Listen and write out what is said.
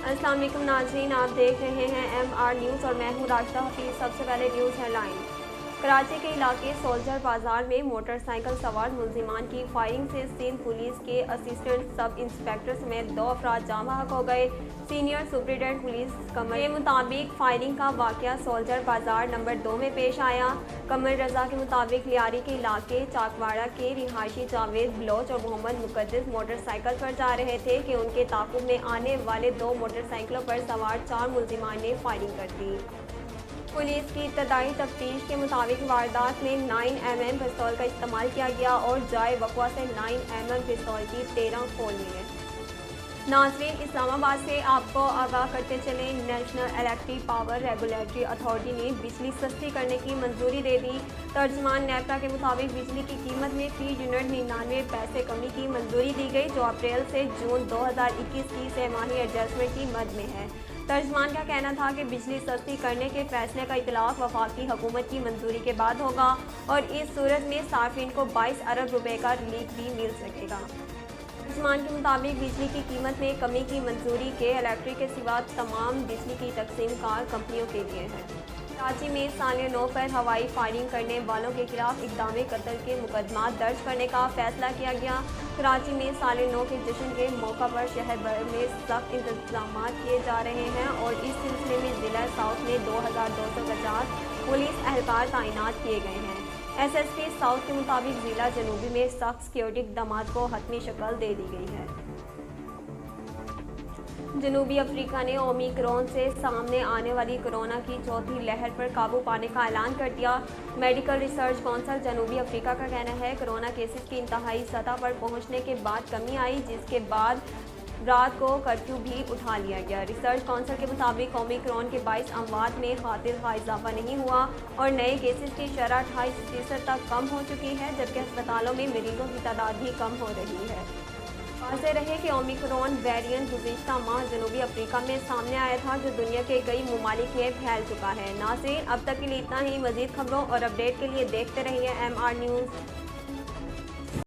अस्सलाम वालेकुम नाज़रीन, आप देख रहे हैं MR न्यूज़ और मैं हूं राशिदा हफीज़। सबसे पहले न्यूज़ हेडलाइन। कराची के इलाके सोल्जर बाजार में मोटरसाइकिल सवार मुलजिमान की फायरिंग से सिंध पुलिस के असिस्टेंट सब इंस्पेक्टर समेत 2 अफराद जाँ बहक हो गए। सीनियर सुपरिटेंडेंट पुलिस कमर के मुताबिक फायरिंग का वाक़या सोल्जर बाजार नंबर 2 में पेश आया। कमर रजा के मुताबिक लियारी के इलाके चाकवाड़ा के रिहायशी जावेद बलोच और मोहम्मद मुकद्दस मोटरसाइकिल पर जा रहे थे कि उनके ताक़ुब में आने वाले 2 मोटरसाइकिलों पर सवार 4 मुलजिमान ने फायरिंग कर दी। पुलिस की इब्तदाई तफ्तीश के मुताबिक वारदात में 9mm पिस्तौल का इस्तेमाल किया गया और जाए वक़्वा से 9mm पिस्तौल की 13 खोल मिले। नाज़रीन, इस्लामाबाद से आपको आगाह करते चले, national electric power regulatory authority ने बिजली सस्ती करने की मंजूरी दे दी। तर्जमान नेपटा के मुताबिक बिजली की कीमत में फी यूनिट 99 पैसे कमी की मंजूरी दी गई, जो अप्रैल से जून 2021 की तिमाही एडजस्टमेंट की मद में है। तर्जमान का कहना था कि बिजली सस्ती करने के फैसले का इतलाक़ वफाकी हुकूमत की मंजूरी के बाद होगा और इस सूरत में सार्फिन को 22 अरब रुपए का रिलीफ भी मिल सकेगा। तर्जमान के मुताबिक बिजली की कीमत में कमी की मंजूरी के इलेक्ट्रिक के सिवा तमाम बिजली की तकसीम कार कंपनियों के लिए है। कराची में साले 9 पर हवाई फायरिंग करने वालों के खिलाफ इक़दाम कत्ल के मुकदमा दर्ज करने का फैसला किया गया। कराची में साले 9 के जश्न के मौका पर शहर भर में सख्त इंतजाम किए जा रहे हैं और इस सिलसिले में ज़िला साउथ में 2250 पुलिस एहलकार तैनात किए गए हैं। SSP साउथ के मुताबिक ज़िला जनूबी में सख्त सिक्योरिटी इक़दामात को हतमी शक्ल दे दी गई है। जनूबी अफ्रीका ने ओमिक्रॉन से सामने आने वाली कोरोना की चौथी लहर पर काबू पाने का ऐलान कर दिया। मेडिकल रिसर्च काउंसिल जनूबी अफ्रीका का कहना है कोरोना केसेस की इंतहाई सतह पर पहुंचने के बाद कमी आई, जिसके बाद रात को कर्फ्यू भी उठा लिया गया। रिसर्च काउंसिल के मुताबिक ओमिक्रॉन के 22 अमवात में खातिर खा इजाफा नहीं हुआ और नए केसेस की शरह 28% तक कम हो चुकी है, जबकि अस्पतालों में मरीजों की तादाद भी कम हो रही है। वाज़ेह रहे कि ओमिक्रॉन वेरिएंट गुज़िश्ता माह जनूबी अफ्रीका में सामने आया था, जो दुनिया के कई ममालिक में फैल चुका है। नाज़रीन, अब तक के लिए इतना ही। मज़ीद खबरों और अपडेट के लिए देखते रहिए MR न्यूज़।